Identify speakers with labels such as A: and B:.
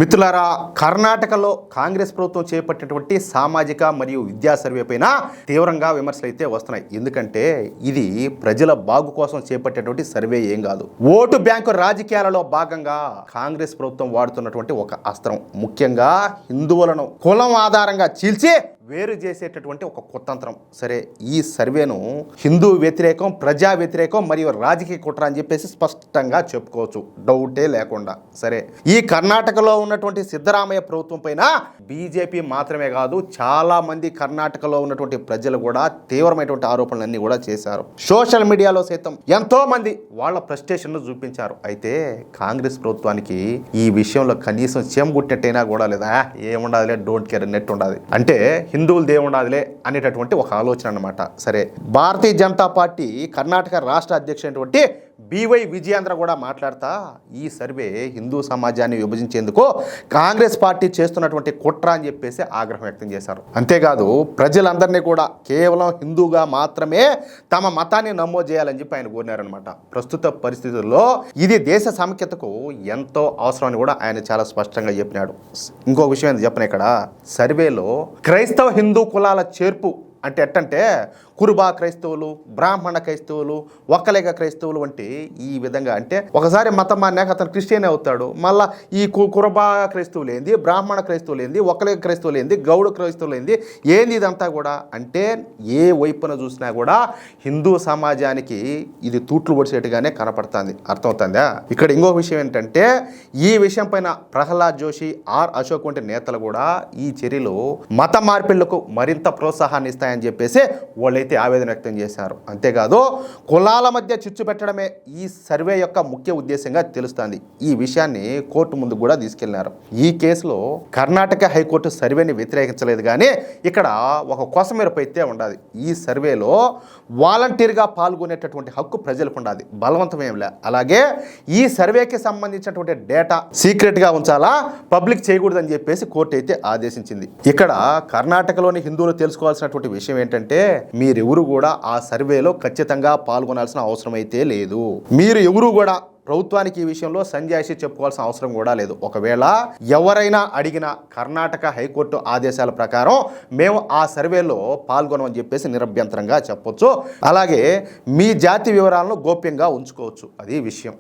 A: మిత్రులారా, కర్ణాటకలో కాంగ్రెస్ ప్రభుత్వం చేపట్టినటువంటి సామాజిక మరియు విద్యా సర్వే పైన తీవ్రంగా విమర్శలు అయితే వస్తున్నాయి. ఎందుకంటే ఇది ప్రజల బాగు కోసం చేపట్టేటువంటి సర్వే ఏం కాదు. ఓటు బ్యాంకు రాజకీయాలలో భాగంగా కాంగ్రెస్ ప్రభుత్వం వాడుతున్నటువంటి ఒక అస్త్రం, ముఖ్యంగా హిందువులను కులం ఆధారంగా చీల్చి వేరు చేసేటటువంటి ఒక కుతంత్రం. సరే, ఈ సర్వేను హిందూ వ్యతిరేకం, ప్రజా వ్యతిరేకం మరియు రాజకీయ కుట్ర అని చెప్పేసి స్పష్టంగా చెప్పుకోవచ్చు, డౌటే లేకుండా. సరే, ఈ కర్ణాటకలో ఉన్నటువంటి సిద్ధరామయ్య ప్రభుత్వం పైన బీజేపీ మాత్రమే కాదు, చాలా మంది కర్ణాటకలో ఉన్నటువంటి ప్రజలు కూడా తీవ్రమైనటువంటి ఆరోపణలన్నీ కూడా చేశారు. సోషల్ మీడియాలో సైతం ఎంతో మంది వాళ్ళ ఫ్రస్ట్రేషన్ను చూపించారు. అయితే కాంగ్రెస్ ప్రభుత్వానికి ఈ విషయంలో కనీసం చెంబుట్టినట్టయినా కూడా లేదా, ఏముండాదిలే, డోంట్ కేర్ అన్నట్టు ఉండాలి. అంటే హిందువులు దేవుండాదిలే అనేటటువంటి ఒక ఆలోచన అన్నమాట. సరే, భారతీయ జనతా పార్టీ కర్ణాటక రాష్ట్ర అధ్యక్షుడైనటువంటి బివై విజయేంద్ర కూడా మాట్లాడుతా ఈ సర్వే హిందూ సమాజాన్ని విభజించేందుకు కాంగ్రెస్ పార్టీ చేస్తున్నటువంటి కుట్ర అని చెప్పేసి ఆగ్రహం వ్యక్తం చేశారు. అంతేకాదు, ప్రజలందరినీ కూడా కేవలం హిందూగా మాత్రమే తమ మతాన్ని నమోదు చేయాలని చెప్పి ఆయన కోరినారనమాట. ప్రస్తుత పరిస్థితుల్లో ఇది దేశ సమైక్యతకు ఎంతో అవసరం అని కూడా ఆయన చాలా స్పష్టంగా చెప్పినాడు. ఇంకో విషయం ఏంటి చెప్పిన, ఇక్కడ సర్వేలో క్రైస్తవ హిందూ కులాల చేర్పు అంటే ఎట్టంటే కురుబా క్రైస్తవులు, బ్రాహ్మణ క్రైస్తవులు, ఒక్కలేక క్రైస్తవులు వంటి ఈ విధంగా, అంటే ఒకసారి మతం మాన్నాక అతను క్రిస్టియన్ అవుతాడు, మళ్ళీ ఈ కురుబా క్రైస్తవులు ఏంది, బ్రాహ్మణ క్రైస్తవులు ఏంది, ఒక్కలేక క్రైస్తవులు ఏంది, గౌడ క్రైస్తవులు ఏంది, ఏంది ఇదంతా కూడా. అంటే ఏ వైపున చూసినా కూడా హిందూ సమాజానికి ఇది తూట్లు పొడిచేట్టుగానే కనపడుతుంది. అర్థమవుతుందా? ఇక్కడ ఇంకో విషయం ఏంటంటే, ఈ విషయం పైన ప్రహ్లాద్ జోషి, ఆర్ అశోక్ వంటి నేతలు కూడా ఈ చర్యలు మత మార్పిళ్లకు మరింత ప్రోత్సాహాన్ని ఇస్తాయని చెప్పేసి వాళ్ళైతే ఆవేదన వ్యక్తం చేశారు. అంతేకాదు, కులాల మధ్య చిచ్చు పెట్టడమే ఈ సర్వే యొక్క ముఖ్య ఉద్దేశంగా తెలుస్తుంది. ఈ విషయాన్ని కోర్టు ముందు కూడా తీసుకెళ్లినారు. ఈ కేసులో కర్ణాటక హైకోర్టు సర్వేని వ్యతిరేకించలేదు, కానీ ఇక్కడ ఒక కొసమెరుపు అయితే ఉండాలి. ఈ సర్వేలో వాలంటీర్గా పాల్గొనేటటువంటి హక్కు ప్రజలకు ఉండాలి, బలవంతమేమిలే. అలాగే ఈ సర్వేకి సంబంధించినటువంటి డేటా సీక్రెట్గా ఉంచాలా, పబ్లిక్ చేయకూడదని చెప్పేసి కోర్టు అయితే ఆదేశించింది. ఇక్కడ కర్ణాటకలోని హిందువులు తెలుసుకోవాల్సినటువంటి విషయం ఏంటంటే, మీరెవరు కూడా ఆ సర్వేలో ఖచ్చితంగా పాల్గొనాల్సిన అవసరం అయితే లేదు. మీరు ఎవరు కూడా ప్రభుత్వానికి ఈ విషయంలో సంజాయిషి చెప్పుకోవాల్సిన అవసరం కూడా లేదు. ఒకవేళ ఎవరైనా అడిగిన కర్ణాటక హైకోర్టు ఆదేశాల ప్రకారం మేము ఆ సర్వేలో పాల్గొనమని చెప్పేసి నిరభ్యంతరంగా చెప్పొచ్చు. అలాగే మీ జాతి వివరాలను గోప్యంగా ఉంచుకోవచ్చు. అది విషయం.